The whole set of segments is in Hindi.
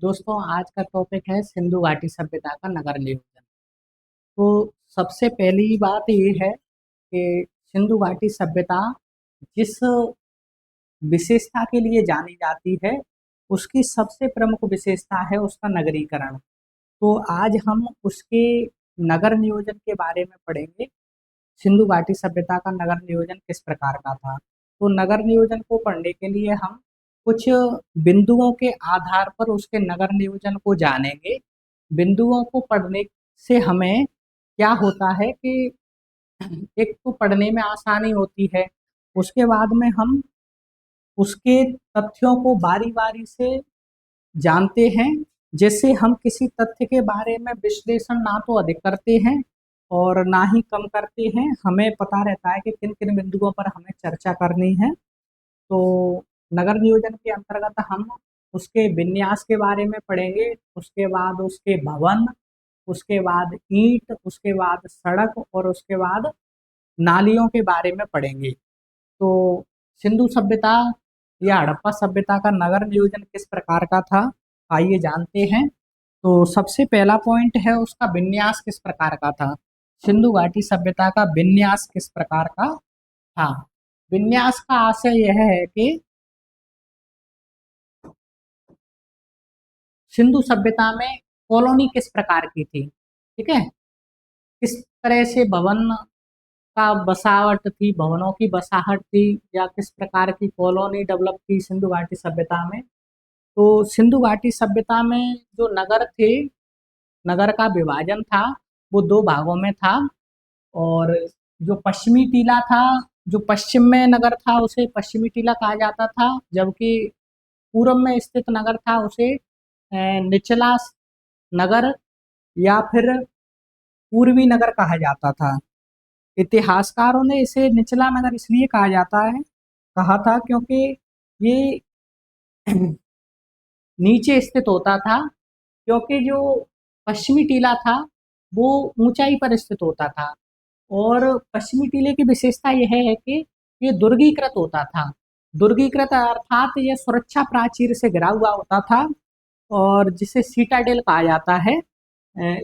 दोस्तों, आज का टॉपिक है सिंधु घाटी सभ्यता का नगर नियोजन। तो सबसे पहली बात ये है कि सिंधु घाटी सभ्यता जिस विशेषता के लिए जानी जाती है, उसकी सबसे प्रमुख विशेषता है उसका नगरीकरण। तो आज हम उसके नगर नियोजन के बारे में पढ़ेंगे। सिंधु घाटी सभ्यता का नगर नियोजन किस प्रकार का था। तो नगर नियोजन को पढ़ने के लिए हम कुछ बिंदुओं के आधार पर उसके नगर नियोजन को जानेंगे। बिंदुओं को पढ़ने से हमें क्या होता है कि एक तो पढ़ने में आसानी होती है, उसके बाद में हम उसके तथ्यों को बारी बारी से जानते हैं। जैसे हम किसी तथ्य के बारे में विश्लेषण ना तो अधिक करते हैं और ना ही कम करते हैं, हमें पता रहता है कि किन किन बिंदुओं पर हमें चर्चा करनी है। तो नगर नियोजन के अंतर्गत हम उसके विन्यास के बारे में पढ़ेंगे, उसके बाद उसके भवन, उसके बाद ईंट, उसके बाद सड़क और उसके बाद नालियों के बारे में पढ़ेंगे। तो सिंधु सभ्यता या हड़प्पा सभ्यता का नगर नियोजन किस प्रकार का था, आइए जानते हैं। तो सबसे पहला पॉइंट है उसका विन्यास किस प्रकार का था। सिंधु घाटी सभ्यता का विन्यास किस प्रकार का था। विन्यास का आशय यह है कि सिंधु सभ्यता में कॉलोनी किस प्रकार की थी, ठीक है। किस तरह से भवन का बसावट थी, भवनों की बसाहट थी, या किस प्रकार की कॉलोनी डेवलप की सिंधु घाटी सभ्यता में। तो सिंधु घाटी सभ्यता में जो नगर थे, नगर का विभाजन था वो दो भागों में था। और जो पश्चिमी टीला था, जो पश्चिम में नगर था उसे पश्चिमी टीला कहा जाता था, जबकि पूर्व में स्थित नगर था उसे निचला नगर या फिर पूर्वी नगर कहा जाता था। इतिहासकारों ने इसे निचला नगर इसलिए कहा था क्योंकि ये नीचे स्थित होता था, क्योंकि जो पश्चिमी टीला था वो ऊंचाई पर स्थित होता था। और पश्चिमी टीले की विशेषता यह है कि ये दुर्गीकृत होता था। दुर्गीकृत अर्थात ये सुरक्षा प्राचीर से घिरा हुआ होता था और जिसे सीटाडेल कहा जाता है।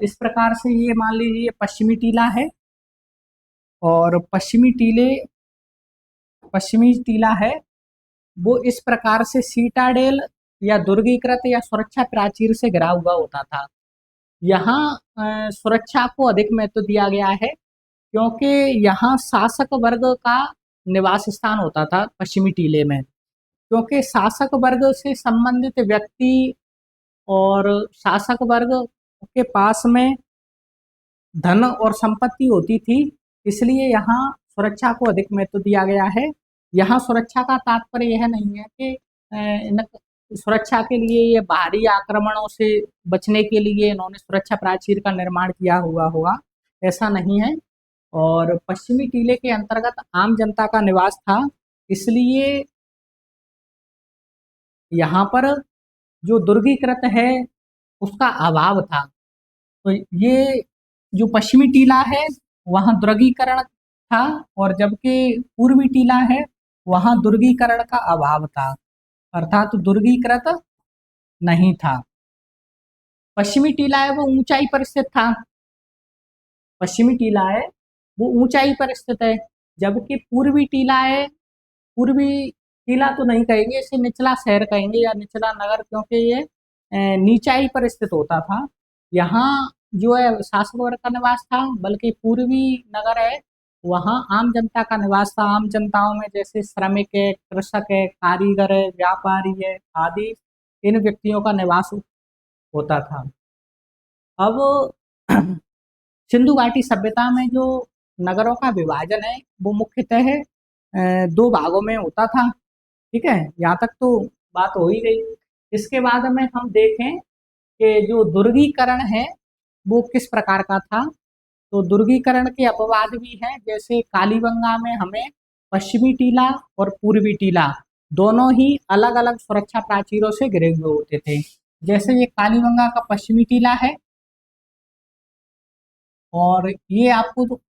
इस प्रकार से ये मान लीजिए ये पश्चिमी टीला है और पश्चिमी टीला है वो इस प्रकार से सीटाडेल या दुर्गीकृत या सुरक्षा प्राचीर से घिरा हुआ होता था। यहाँ सुरक्षा को अधिक महत्व दिया गया है, क्योंकि यहाँ शासक वर्ग का निवास स्थान होता था पश्चिमी टीले में। क्योंकि शासक वर्ग से संबंधित व्यक्ति और शासक वर्ग के पास में धन और संपत्ति होती थी, इसलिए यहाँ सुरक्षा को अधिक महत्व दिया गया है। यहाँ सुरक्षा का तात्पर्य यह नहीं है कि सुरक्षा के लिए ये बाहरी आक्रमणों से बचने के लिए इन्होंने सुरक्षा प्राचीर का निर्माण किया हुआ होगा, ऐसा नहीं है। और पश्चिमी टीले के अंतर्गत आम जनता का निवास था, इसलिए यहाँ पर जो दुर्गीकृत है उसका अभाव था। तो ये जो पश्चिमी टीला है वहाँ दुर्गीकरण था, और जबकि पूर्वी टीला है वहाँ दुर्गीकरण का अभाव था, अर्थात दुर्गीकृत नहीं था। पश्चिमी टीला है वो ऊंचाई पर स्थित था, पश्चिमी टीला है वो ऊंचाई पर स्थित है, जबकि पूर्वी टीला है, पूर्वी टीला तो नहीं कहेंगे, इसे निचला शहर कहेंगे या निचला नगर, क्योंकि ये नीचाई पर स्थित होता था। यहाँ जो है शासक वर्ग का निवास था, बल्कि पूर्वी नगर है वहाँ आम जनता का निवास था। आम जनताओं में जैसे श्रमिक है, कृषक है, कारीगर है, व्यापारी है आदि, इन व्यक्तियों का निवास होता था। अब सिंधु घाटी सभ्यता में जो नगरों का विभाजन है वो मुख्यतः दो भागों में होता था, ठीक है। यहाँ तक तो बात हो ही गई। इसके बाद में हम देखें कि जो दुर्गीकरण है वो किस प्रकार का था। तो दुर्गीकरण के अपवाद भी हैं, जैसे कालीबंगा में हमें पश्चिमी टीला और पूर्वी टीला दोनों ही अलग अलग सुरक्षा प्राचीरों से घिरे हुए होते थे। जैसे ये कालीबंगा का पश्चिमी टीला है और ये आपको तो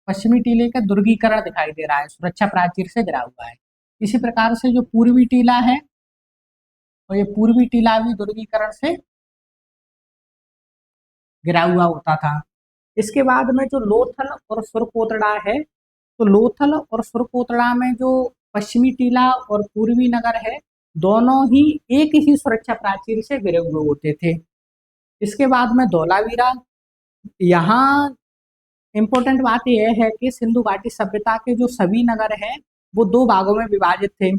पश्चिमी टीले का दुर्गीकरण दिखाई दे रहा है, सुरक्षा प्राचीर से घिरा हुआ है। इसी प्रकार से जो पूर्वी टीला है और ये पूर्वी टीला भी ध्रुवीकरण से घिरा हुआ होता था। इसके बाद में जो लोथल और सुरकोतड़ा है, तो लोथल और सुरकोतड़ा में जो पश्चिमी टीला और पूर्वी नगर है, दोनों ही एक ही सुरक्षा प्राचीर से घिरे हुए होते थे। इसके बाद में धौलावीरा, यहाँ इम्पोर्टेंट बात यह है कि सिंधु घाटी सभ्यता के जो सभी नगर हैं वो दो भागों में विभाजित थे,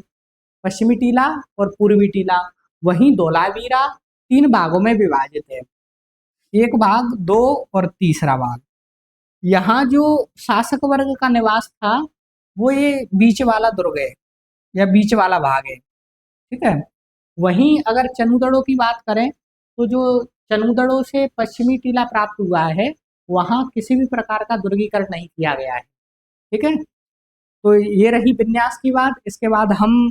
पश्चिमी टीला और पूर्वी टीला। वहीं धौलावीरा तीन भागों में विभाजित है, एक भाग, दो और तीसरा भाग। यहाँ जो शासक वर्ग का निवास था वो ये बीच वाला दुर्ग है या बीच वाला भाग है, ठीक है। वहीं अगर चनुदड़ों की बात करें तो जो चनुदड़ों से पश्चिमी टीला प्राप्त हुआ है वहां किसी भी प्रकार का दुर्गीकरण नहीं किया गया है, ठीक है। तो ये रही विन्यास की बात। इसके बाद हम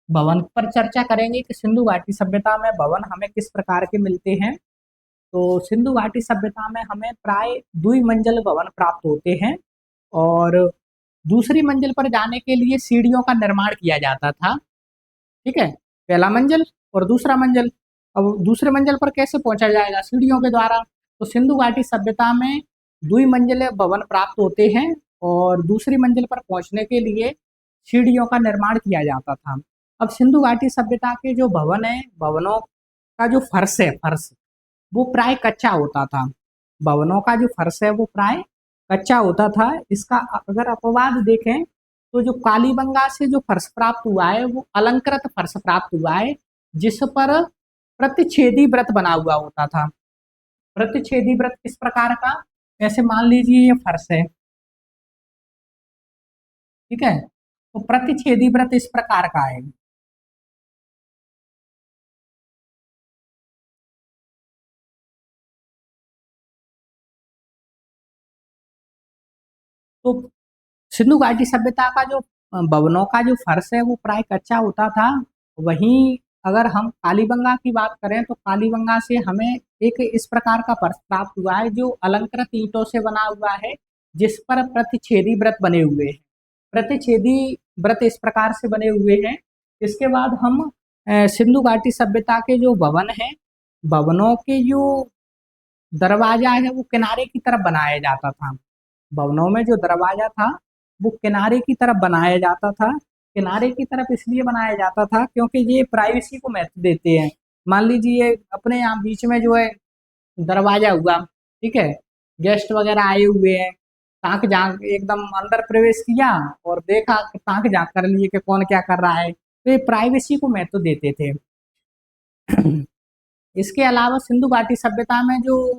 भवन पर चर्चा करेंगे कि सिंधु घाटी सभ्यता में भवन हमें किस प्रकार के मिलते हैं। तो सिंधु घाटी सभ्यता में हमें प्राय द्विमंजिल भवन प्राप्त होते हैं और दूसरी मंजिल पर जाने के लिए सीढ़ियों का निर्माण किया जाता था, ठीक है। पहला मंजिल और दूसरा मंजिल। अब दूसरे मंजिल पर कैसे पहुंचा जाएगा? सीढ़ियों के द्वारा। तो सिंधु घाटी सभ्यता में द्विमंजिले भवन प्राप्त होते हैं और दूसरी मंजिल पर पहुंचने के लिए सीढ़ियों का निर्माण किया जाता था। अब सिंधु घाटी सभ्यता के जो भवन है, भवनों का जो फर्श है, फर्श वो प्राय कच्चा होता था। भवनों का जो फर्श है वो प्राय कच्चा होता था। इसका अगर अपवाद देखें तो जो कालीबंगा से जो फर्श प्राप्त हुआ है वो अलंकृत फर्श प्राप्त हुआ है, जिस पर प्रतिच्छेदी व्रत बना हुआ होता था। प्रतिच्छेदी व्रत किस प्रकार का? ऐसे मान लीजिए ये फर्श है, ठीक है। तो प्रतिच्छेदी व्रत इस प्रकार का है। तो सिंधु घाटी सभ्यता का जो भवनों का जो फर्श है वो प्राय कच्चा होता था। वहीं अगर हम कालीबंगा की बात करें तो कालीबंगा से हमें एक इस प्रकार का फर्श प्राप्त हुआ है जो अलंकृत ईंटों से बना हुआ है, जिस पर प्रतिच्छेदी व्रत बने हुए हैं। प्रतिच्छेदी व्रत इस प्रकार से बने हुए हैं। इसके बाद हम सिंधु घाटी सभ्यता के जो भवन है, भवनों के जो दरवाजा है वो किनारे की तरफ बनाया जाता था। भवनों में जो दरवाजा था वो किनारे की तरफ बनाया जाता था। किनारे की तरफ इसलिए बनाया जाता था क्योंकि ये प्राइवेसी को महत्व देते हैं। मान लीजिए अपने यहाँ बीच में जो है दरवाजा हुआ, ठीक है, गेस्ट वगैरह आए हुए हैं, ताक झांक एकदम अंदर प्रवेश किया और देखा, ताक झांक कर लिए कि कौन क्या कर रहा है, तो ये प्राइवेसी को महत्व देते थे। इसके अलावा सिंधु घाटी सभ्यता में जो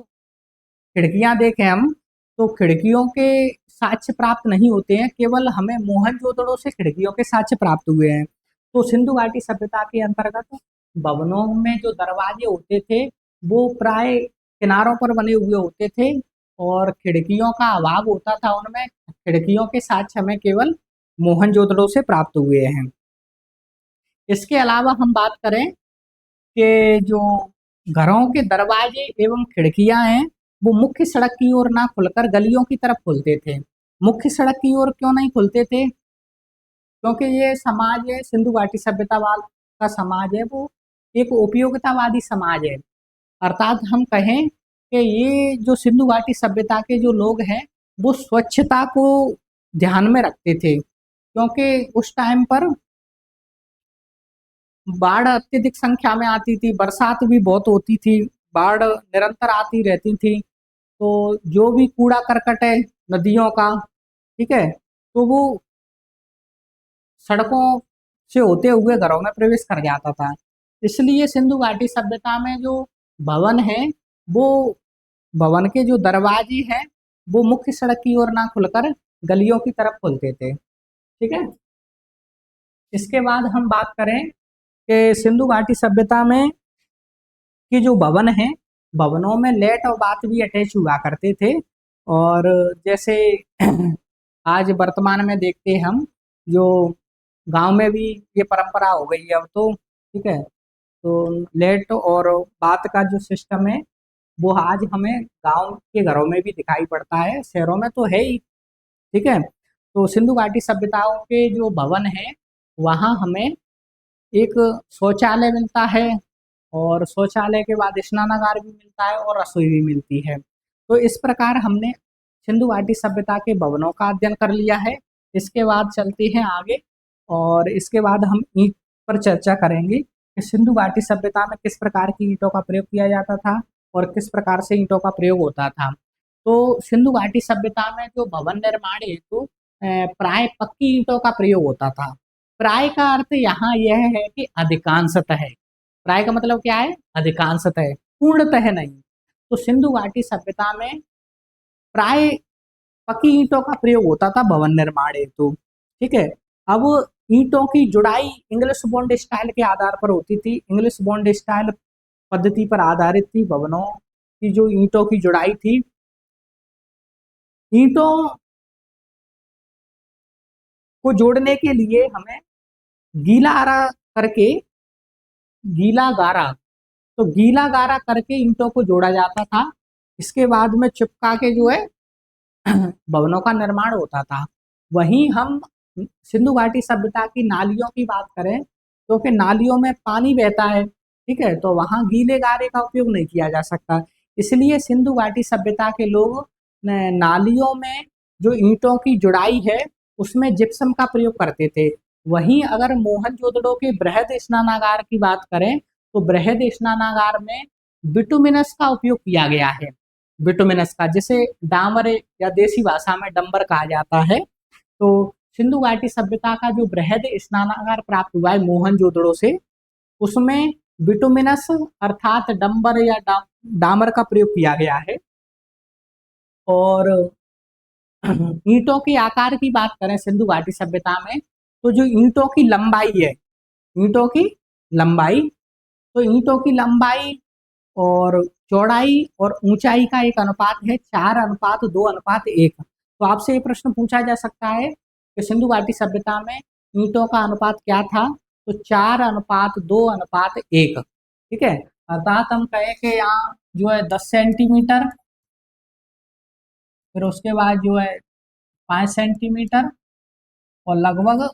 खिड़कियां देखें हम, तो खिड़कियों के साक्ष्य प्राप्त नहीं होते हैं, केवल हमें मोहनजोदड़ो से खिड़कियों के साक्ष्य प्राप्त हुए हैं। तो सिंधु घाटी सभ्यता के अंतर्गत भवनों में जो दरवाजे होते थे वो प्राय किनारों पर बने हुए होते थे और खिड़कियों का अभाव होता था उनमें। खिड़कियों के साक्ष्य हमें केवल मोहनजोदड़ो से प्राप्त हुए हैं। इसके अलावा हम बात करें कि जो घरों के दरवाजे एवं खिड़कियां हैं वो मुख्य सड़क की ओर ना खुलकर गलियों की तरफ खुलते थे। मुख्य सड़क की ओर क्यों नहीं खुलते थे? क्योंकि ये समाज है, सिंधु घाटी सभ्यता का समाज है, वो एक उपयोगितावादी समाज है। अर्थात हम कहें कि ये जो सिंधु घाटी सभ्यता के जो लोग हैं वो स्वच्छता को ध्यान में रखते थे, क्योंकि उस टाइम पर बाढ़ अत्यधिक संख्या में आती थी, बरसात भी बहुत होती थी, बाढ़ निरंतर आती रहती थी। तो जो भी कूड़ा करकट है नदियों का, ठीक है, तो वो सड़कों से होते हुए घरों में प्रवेश कर जाता था। इसलिए सिंधु घाटी सभ्यता में जो भवन है वो भवन के जो दरवाजे हैं वो मुख्य सड़क की ओर ना खुलकर गलियों की तरफ खुलते थे, ठीक है। इसके बाद हम बात करें कि सिंधु घाटी सभ्यता में के जो भवन है, भवनों में लेट और बाथ भी अटैच हुआ करते थे। और जैसे आज वर्तमान में देखते हैं हम, जो गांव में भी ये परंपरा हो गई है अब तो, ठीक है। तो लेट और बाथ का जो सिस्टम है वो आज हमें गांव के घरों में भी दिखाई पड़ता है, शहरों में तो है ही, ठीक है। तो सिंधु घाटी सभ्यताओं के जो भवन है वहाँ हमें एक शौचालय मिलता है, और शौचालय के बाद स्नानागार भी मिलता है और रसोई भी मिलती है। तो इस प्रकार हमने सिंधु घाटी सभ्यता के भवनों का अध्ययन कर लिया है। इसके बाद चलते हैं आगे, और इसके बाद हम ईंट पर चर्चा करेंगे कि सिंधु घाटी सभ्यता में किस प्रकार की ईंटों का प्रयोग किया जाता था और किस प्रकार से ईंटों का प्रयोग होता था। तो सिंधु घाटी सभ्यता में जो भवन निर्माण हेतु प्राय पक्की ईंटों का प्रयोग होता था। प्राय का अर्थ यहाँ यह है कि अधिकांशतः है। प्राय का मतलब क्या है? अधिकांशतः है, पूर्णतः नहीं। तो सिंधु घाटी सभ्यता में प्राय पक्की ईंटों का प्रयोग होता था भवन निर्माण हेतु। ठीक है। अब ईंटों की जुड़ाई इंग्लिश बॉन्ड स्टाइल के आधार पर होती थी। इंग्लिश बॉन्ड स्टाइल पद्धति पर आधारित थी भवनों की जो ईंटों की जुड़ाई थी। ईंटों को जोड़ने के लिए हमें गीला आरा करके, गीला गारा, तो गीला गारा करके ईंटों को जोड़ा जाता था। इसके बाद में चिपका के जो है भवनों का निर्माण होता था। वहीं हम सिंधु घाटी सभ्यता की नालियों की बात करें, तो कि नालियों में पानी बहता है, ठीक है, तो वहां गीले गारे का उपयोग नहीं किया जा सकता। इसलिए सिंधु घाटी सभ्यता के लोग नालियों में जो ईंटों की जुड़ाई है उसमें जिप्सम का प्रयोग करते थे। वहीं अगर मोहनजोदड़ो के बृहद स्नानागार की बात करें, तो बृहद स्नानागार में बिटुमिनस का उपयोग किया गया है। बिटुमिनस का, जिसे डामर या देसी भाषा में डंबर कहा जाता है। तो सिंधु घाटी सभ्यता का जो बृहद स्नानागार प्राप्त हुआ है मोहनजोदड़ो से, उसमें बिटुमिनस अर्थात डंबर या डामर का प्रयोग किया गया है। और ईंटों के आकार की बात करें सिंधु घाटी सभ्यता में, तो जो ईंटों की लंबाई है, ईंटों की लंबाई, तो ईंटों की लंबाई और चौड़ाई और ऊंचाई का एक अनुपात है 4:2:1। तो आपसे ये प्रश्न पूछा जा सकता है कि सिंधु घाटी सभ्यता में ईंटों का अनुपात क्या था? तो 4:2:1। ठीक है। अर्थात हम कहें कि यहाँ जो है 10 सेंटीमीटर, फिर उसके बाद जो है 5 सेंटीमीटर, और लगभग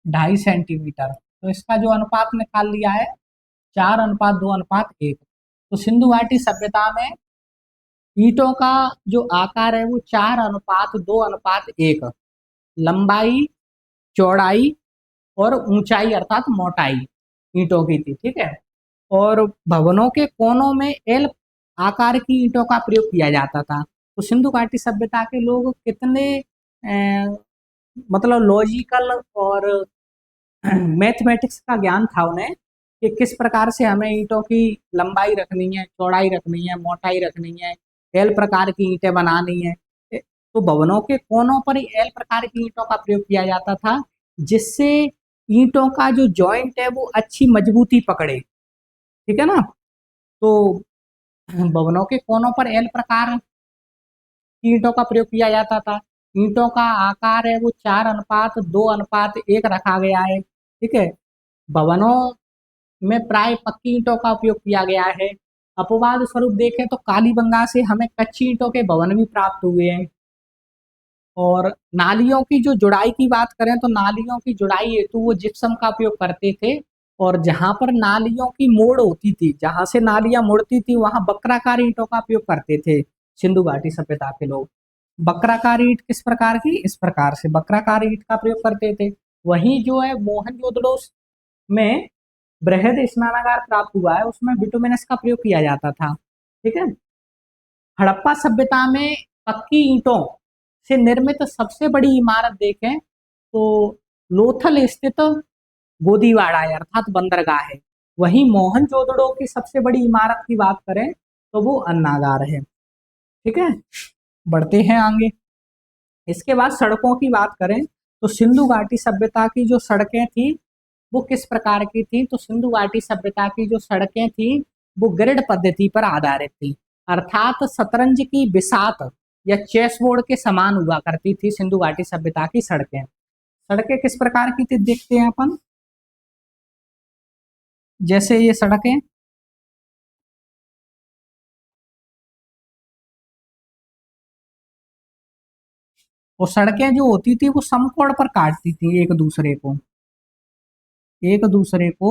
2.5 सेंटीमीटर। तो इसका जो अनुपात निकाल लिया है 4:2:1। तो सिंधु घाटी सभ्यता में ईंटों का जो आकार है वो 4:2:1, लंबाई, चौड़ाई और ऊंचाई अर्थात मोटाई ईंटों की थी। ठीक है। और भवनों के कोनों में एल आकार की ईंटों का प्रयोग किया जाता था। तो सिंधु घाटी सभ्यता के लोग कितने मतलब लॉजिकल और मैथमेटिक्स का ज्ञान था उन्हें, कि किस प्रकार से हमें ईंटों की लंबाई रखनी है, चौड़ाई रखनी है, मोटाई रखनी है, एल प्रकार की ईंटें बनानी है। तो भवनों के कोनों पर एल प्रकार की ईंटों का प्रयोग किया जाता था, जिससे ईंटों का जो जॉइंट है वो अच्छी मजबूती पकड़े। ठीक है ना। तो भवनों के कोनों पर एल प्रकार की ईंटों का प्रयोग किया जाता था। ईंटों का आकार है वो 4:2:1 रखा गया है। ठीक है। भवनों में प्राय पक्की ईंटों का उपयोग किया गया है। अपवाद स्वरूप देखें तो कालीबंगा से हमें कच्ची ईंटों के भवन भी प्राप्त हुए हैं। और नालियों की जो जुड़ाई की बात करें, तो नालियों की जुड़ाई हेतु वो जिप्सम का उपयोग करते थे। और जहां पर नालियों की मोड़ होती थी, जहां से नालियां मुड़ती थी, वहां वक्राकार ईंटों का उपयोग करते थे सिंधु घाटी सभ्यता के लोग। वक्राकार ईंट किस प्रकार की? इस प्रकार से वक्राकार ईंट का प्रयोग करते थे। वहीं जो है मोहनजोदड़ो में बृहद स्नानागार प्राप्त हुआ है, उसमें बिटुमिनस का प्रयोग किया जाता था। ठीक है। हड़प्पा सभ्यता में पक्की ईंटों से निर्मित सबसे बड़ी इमारत देखें तो लोथल स्थित गोदीवाड़ा है, अर्थात बंदरगाह है। वहीं मोहनजोदड़ो की सबसे बड़ी इमारत की बात करें तो वो अन्नागार है। ठीक है। बढ़ते हैं आगे। इसके बाद सड़कों की बात करें, तो सिंधु घाटी सभ्यता की जो सड़कें थी वो किस प्रकार की थी? तो सिंधु घाटी सभ्यता की जो सड़कें थी वो ग्रिड पद्धति पर आधारित थी, अर्थात शतरंज की बिसात या चेस बोर्ड के समान हुआ करती थी सिंधु घाटी सभ्यता की सड़कें। सड़कें किस प्रकार की थी देखते हैं अपन। जैसे ये सड़कें, वो सड़कें जो होती थी वो समकोण पर काटती थी एक दूसरे को। एक दूसरे को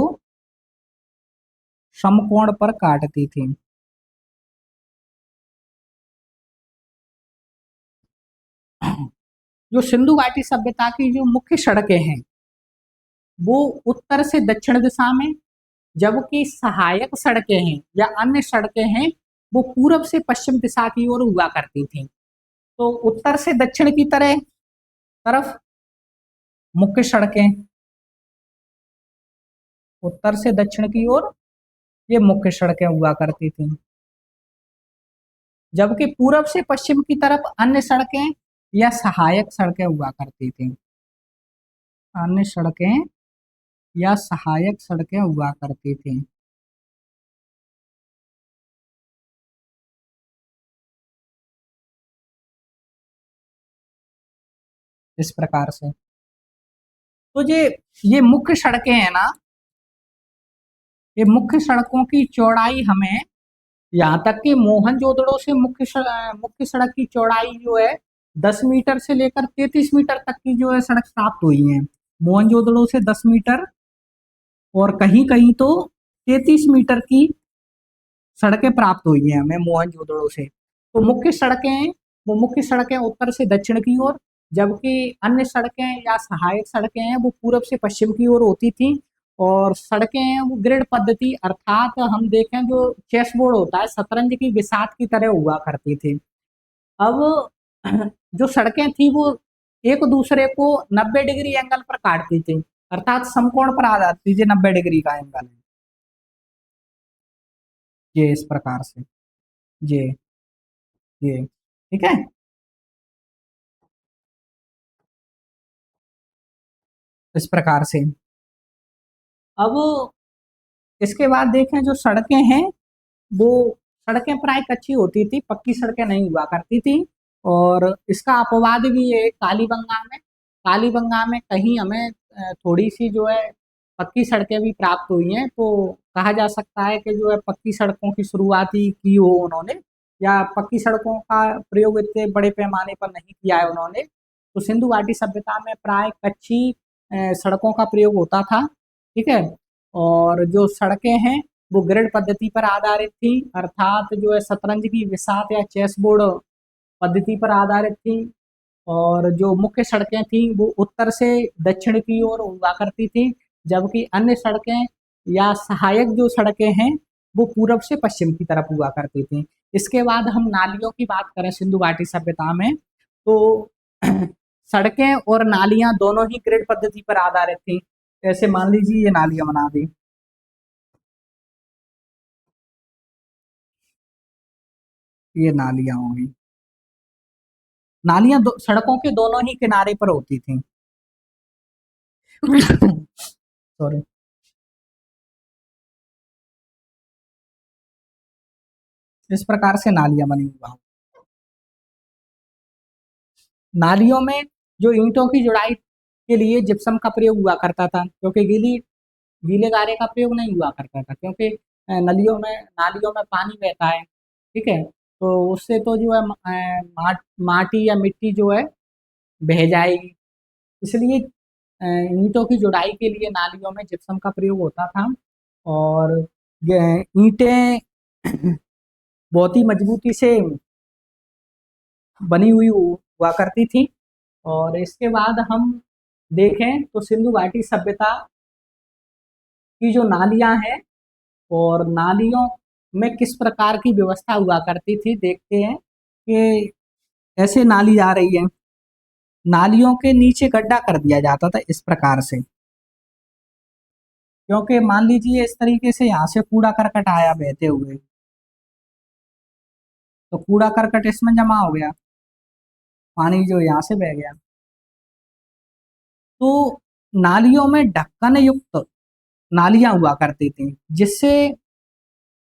समकोण पर काटती थी। जो सिंधु घाटी सभ्यता की जो मुख्य सड़कें हैं वो उत्तर से दक्षिण दिशा में, जबकि सहायक सड़कें हैं या अन्य सड़कें हैं वो पूरब से पश्चिम दिशा की ओर हुआ करती थी। तो उत्तर से दक्षिण की तरफ मुख्य सड़कें, उत्तर से दक्षिण की ओर ये मुख्य सड़कें हुआ करती थी, जबकि पूरब से पश्चिम की तरफ अन्य सड़कें या सहायक सड़कें हुआ करती थी। अन्य सड़कें या सहायक सड़कें हुआ करती थी। इस प्रकार से तो ये मुख्य सड़कें हैं ना, ये मुख्य सड़कों की चौड़ाई हमें यहाँ तक कि मोहनजोदड़ो से मुख्य सड़क की चौड़ाई जो है 10 मीटर से लेकर 33 मीटर तक की जो है सड़क प्राप्त हुई है। मोहनजोदड़ो से 10 मीटर और कहीं कहीं तो 33 मीटर की सड़कें प्राप्त हुई हैं हमें मोहनजोदड़ो से। तो मुख्य सड़कें उत्तर से दक्षिण की ओर, जबकि अन्य सड़कें या सहायक सड़कें हैं वो पूरब से पश्चिम की ओर होती थी। और सड़कें हैं वो ग्रिड पद्धति अर्थात हम देखें जो चेस बोर्ड होता है शतरंज की बिसात की तरह हुआ करती थी। अब जो सड़कें थी वो एक दूसरे को 90 डिग्री एंगल पर काटती थी, अर्थात समकोण पर आ जाती थी, 90 डिग्री का एंगल है ये, इस प्रकार से ये ये ठीक है। इस प्रकार से अब इसके बाद देखें जो सड़कें हैं वो सड़कें प्राय कच्ची होती थी, पक्की सड़कें नहीं हुआ करती थी। और इसका अपवाद भी है कालीबंगा में कहीं हमें थोड़ी सी जो है पक्की सड़कें भी प्राप्त हुई हैं। तो कहा जा सकता है कि जो है पक्की सड़कों की शुरुआत ही की हो उन्होंने, या पक्की सड़कों का प्रयोग इतने बड़े पैमाने पर नहीं किया है उन्होंने। तो सिंधु घाटी सभ्यता में प्राय कच्ची सड़कों का प्रयोग होता था। ठीक है। और जो सड़कें हैं वो ग्रिड पद्धति पर आधारित थी, अर्थात जो है शतरंज की बिसात या चेस बोर्ड पद्धति पर आधारित थी। और जो मुख्य सड़कें थी वो उत्तर से दक्षिण की ओर हुआ करती थी, जबकि अन्य सड़कें या सहायक जो सड़कें हैं वो पूरब से पश्चिम की तरफ हुआ करती थी। इसके बाद हम नालियों की बात करें सिंधु घाटी सभ्यता में, तो सड़कें और नालियां दोनों ही ग्रिड पद्धति पर आधारित थी। जैसे मान लीजिए ये नालियां बना दी, ये नालियां होंगी, नालियां सड़कों के दोनों ही किनारे पर होती थी। सॉरी। इस प्रकार से नालियां बनी हुआ, नालियों में जो ईंटों की जुड़ाई के लिए जिप्सम का प्रयोग हुआ करता था, क्योंकि गीले गारे का प्रयोग नहीं हुआ करता था, क्योंकि नालियों में पानी बहता है। ठीक है। तो उससे तो जो है माटी या मिट्टी जो है बह जाएगी, इसलिए ईंटों की जुड़ाई के लिए नालियों में जिप्सम का प्रयोग होता था। और ईंटें बहुत ही मजबूती से बनी हुई हुआ करती थी। और इसके बाद हम देखें तो सिंधु घाटी सभ्यता की जो नालियां हैं और नालियों में किस प्रकार की व्यवस्था हुआ करती थी, देखते हैं कि ऐसे नाली जा रही है, नालियों के नीचे गड्ढा कर दिया जाता था इस प्रकार से, क्योंकि मान लीजिए इस तरीके से यहाँ से कूड़ा करकट आया बहते हुए, तो कूड़ा करकट इसमें जमा हो गया, पानी जो यहाँ से बह गया। तो नालियों में ढक्कन युक्त नालियां हुआ करती थी, जिससे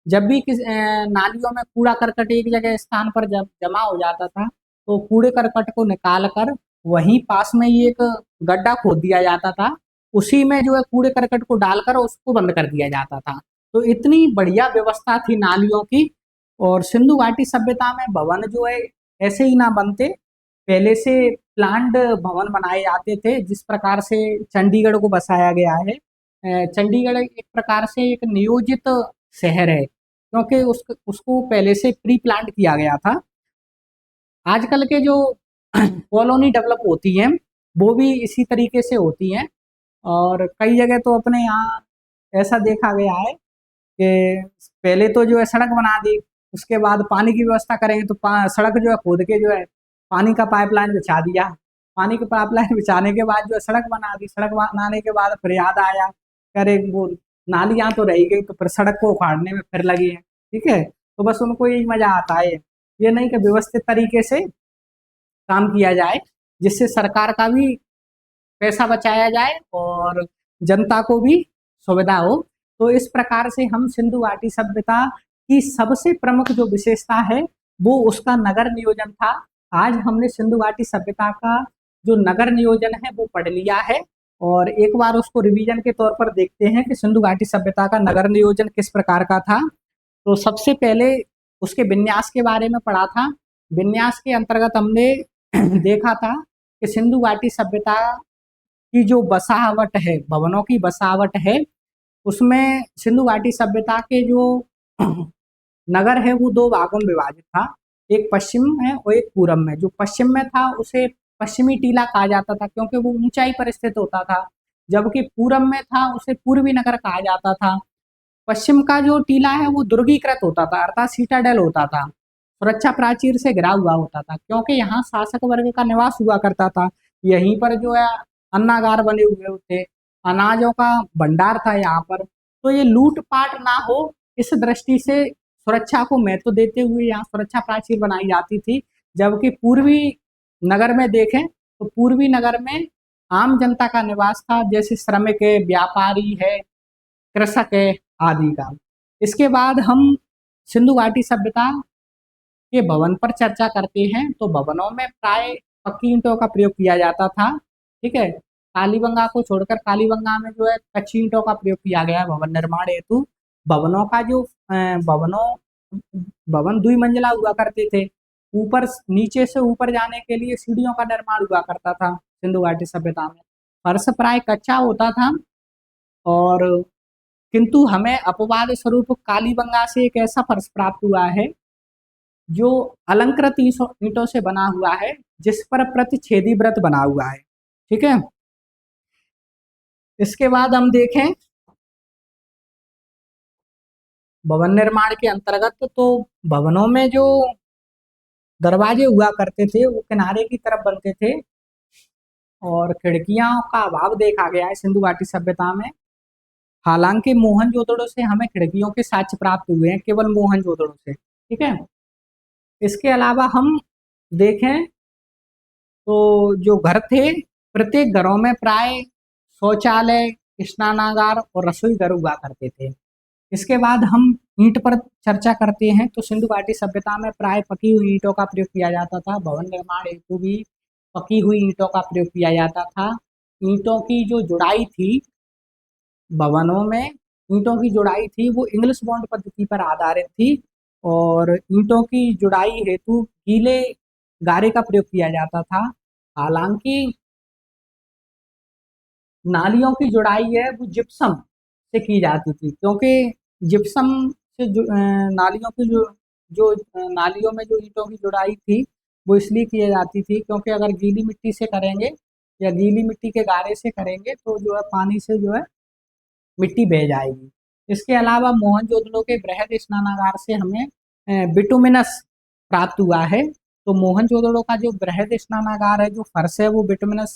जब भी नालियों में कूड़ा करकट एक जगह स्थान पर जब जमा हो जाता था तो कूड़े करकट को निकाल कर वहीं पास में ही एक गड्ढा खोद दिया जाता था, उसी में जो है कूड़े करकट को डालकर उसको बंद कर दिया जाता था। तो इतनी बढ़िया व्यवस्था थी नालियों की। और सिंधु घाटी सभ्यता में भवन जो है ऐसे ही ना बनते, पहले से प्लान्ड भवन बनाए जाते थे, जिस प्रकार से चंडीगढ़ को बसाया गया है चंडीगढ़ एक प्रकार से एक नियोजित शहर है, क्योंकि उसको पहले से प्री प्लान्ड किया गया था। आजकल के जो कॉलोनी डेवलप होती हैं वो भी इसी तरीके से होती हैं, और कई जगह तो अपने यहाँ ऐसा देखा गया है कि पहले तो जो है सड़क बना दी, उसके बाद पानी की व्यवस्था करेंगे तो सड़क जो है खोद के जो है पानी का पाइपलाइन बिछा दिया। पानी का पाइपलाइन बिछाने के बाद जो है सड़क बना दी, सड़क बनाने के बाद फिर याद आया अरे वो नालियां तो रह गई, तो फिर सड़क को उखाड़ने में फिर लगी है। ठीक है, तो बस उनको यही मजा आता है, ये नहीं कि व्यवस्थित तरीके से काम किया जाए, जिससे सरकार का भी पैसा बचाया जाए और जनता को भी सुविधा हो। तो इस प्रकार से हम सिंधु घाटी सभ्यता की सबसे प्रमुख जो विशेषता है वो उसका नगर नियोजन था। आज हमने सिंधु घाटी सभ्यता का जो नगर नियोजन है वो पढ़ लिया है, और एक बार उसको रिवीजन के तौर पर देखते हैं कि सिंधु घाटी सभ्यता का नगर नियोजन किस प्रकार का था। तो सबसे पहले उसके विन्यास के बारे में पढ़ा था। विन्यास के अंतर्गत हमने देखा था कि सिंधु घाटी सभ्यता की जो बसावट है, भवनों की बसावट है, उसमें सिंधु घाटी सभ्यता के जो नगर है वो दो भागों में विभाजित था। एक पश्चिम में और एक पूरब में। जो पश्चिम में था उसे पश्चिमी टीला कहा जाता था, क्योंकि वो ऊंचाई पर स्थित होता था, जबकि पूरब में था उसे पूर्वी नगर कहा जाता था। पश्चिम का जो टीला है वो दुर्गीकृत होता था, अर्थात सीटाडेल होता था, सुरक्षा प्राचीर से घिरा हुआ होता था, क्योंकि यहाँ शासक वर्ग का निवास हुआ करता था। यहीं पर जो है अन्नागार बने हुए थे, अनाजों का भंडार था यहाँ पर। तो ये लूटपाट ना हो, इस दृष्टि से सुरक्षा को महत्व देते हुए यहाँ सुरक्षा प्राचीर बनाई जाती थी। जबकि पूर्वी नगर में देखें तो पूर्वी नगर में आम जनता का निवास था, जैसे श्रमिक है, व्यापारी है, कृषक है आदि का। इसके बाद हम सिंधु घाटी सभ्यता के भवन पर चर्चा करते हैं। तो भवनों में प्राय पक्की ईंटों का प्रयोग किया जाता था। ठीक है, कालीबंगा को छोड़कर कालीबंगा में जो है कच्ची ईंटों का प्रयोग किया गया है भवन निर्माण हेतु। भवनों का जो भवनों भवन द्विमंजिला हुआ करते थे, ऊपर नीचे से ऊपर जाने के लिए सीढ़ियों का निर्माण हुआ करता था सिंधु घाटी सभ्यता में। फर्श प्राय कच्चा होता था, और किंतु हमें अपवाद स्वरूप कालीबंगा से एक ऐसा फर्श प्राप्त हुआ है जो अलंकृत ईंटों से बना हुआ है, जिस पर प्रतिच्छेदी व्रत बना हुआ है। ठीक है, इसके बाद हम देखें भवन निर्माण के अंतर्गत, तो भवनों में जो दरवाजे हुआ करते थे वो किनारे की तरफ बनते थे, और खिड़कियां का अभाव देखा गया है सिंधु घाटी सभ्यता में। हालांकि मोहनजोदड़ो से हमें खिड़कियों के साक्ष्य प्राप्त हुए हैं, केवल मोहनजोदड़ो से। ठीक है, इसके अलावा हम देखें तो जो घर थे, प्रत्येक घरों में प्राय शौचालय, स्नानागार और रसोई घर हुआ करते थे। इसके बाद हम ईंट पर चर्चा करते हैं। तो सिंधु घाटी सभ्यता में प्राय पकी हुई ईंटों का प्रयोग किया जाता था। भवन निर्माण हेतु भी पकी हुई ईंटों का प्रयोग किया जाता था। ईंटों की जो जुड़ाई थी भवनों में, ईंटों की जुड़ाई थी वो इंग्लिश बॉन्ड पद्धति पर आधारित थी, और ईंटों की जुड़ाई हेतु गीले गारे का प्रयोग किया जाता था। हालांकि नालियों की जुड़ाई है वो जिप्सम से की जाती थी, क्योंकि जिप्सम से नालियों की नालियों में जो ईंटों की जुड़ाई थी वो इसलिए की जाती थी, क्योंकि अगर गीली मिट्टी से करेंगे या गीली मिट्टी के गारे से करेंगे तो जो है पानी से जो है मिट्टी बह जाएगी। इसके अलावा मोहनजोदड़ो के बृहद स्नानागार से हमें बिटुमिनस प्राप्त हुआ है। तो मोहनजोदड़ो का जो बृहद स्नानागार है, जो फर्श है, वो बिटुमिनस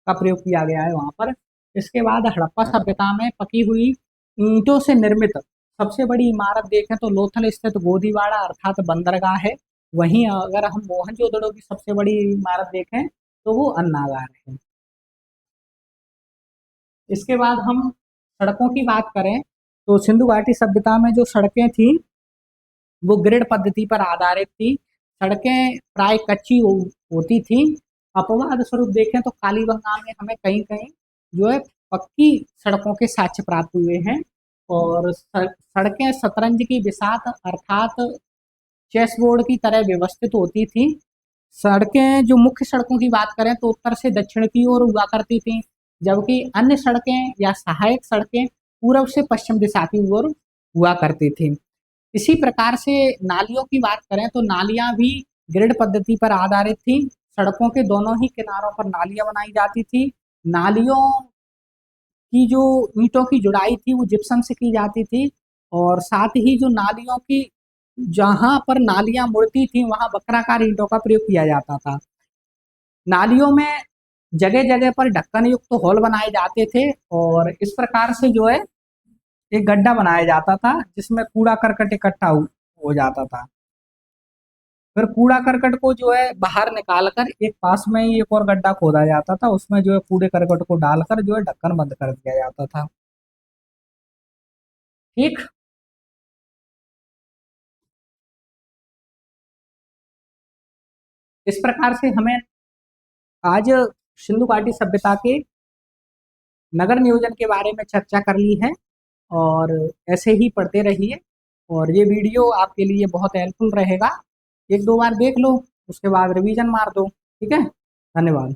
का प्रयोग किया गया है वहां पर। इसके बाद हड़प्पा सभ्यता में पकी हुई ईंटों से निर्मित सबसे बड़ी इमारत देखें तो लोथल स्थित गोदीवाड़ा अर्थात बंदरगाह है। वहीं अगर हम मोहनजोदड़ो की सबसे बड़ी इमारत देखें तो वो अन्नागार है। इसके बाद हम सड़कों की बात करें तो सिंधु घाटी सभ्यता में जो सड़कें थी वो ग्रिड पद्धति पर आधारित थी। सड़कें प्राय कच्ची होती थी। अपवाद स्वरूप देखें तो कालीबंगा में हमें कहीं कहीं जो है पक्की सड़कों के साक्ष्य प्राप्त हुए हैं, और सड़कें शतरंज की बिसात अर्थात चेस बोर्ड की तरह व्यवस्थित होती थी। सड़कें जो मुख्य सड़कों की बात करें तो उत्तर से दक्षिण की ओर हुआ करती थी, जबकि अन्य सड़कें या सहायक सड़कें पूर्व से पश्चिम दिशा की ओर हुआ करती थी। इसी प्रकार से नालियों की बात करें तो नालियां भी ग्रिड पद्धति पर आधारित थी। सड़कों के दोनों ही किनारों पर नालियां बनाई जाती थी। नालियों की जो ईंटों की जुड़ाई थी वो जिप्सम से की जाती थी, और साथ ही जो नालियों की जहां पर नालियां मुड़ती थी वहां वक्राकार ईंटों का प्रयोग किया जाता था। नालियों में जगह जगह पर ढक्कन युक्त होल बनाए जाते थे, और इस प्रकार से जो है एक गड्ढा बनाया जाता था जिसमें कूड़ा करकट इकट्ठा हो जाता था। फिर कूड़ा करकट को जो है बाहर निकाल कर एक पास में ही एक और गड्ढा खोदा जाता था, उसमें जो है कूड़े करकट को डालकर जो है ढक्कन बंद कर दिया जाता था। ठीक। इस प्रकार से हमें आज सिंधु घाटी सभ्यता के नगर नियोजन के बारे में चर्चा कर ली है, और ऐसे ही पढ़ते रहिए, और ये वीडियो आपके लिए बहुत हेल्पफुल रहेगा। एक दो बार देख लो, उसके बाद रिवीजन मार दो। ठीक है। धन्यवाद।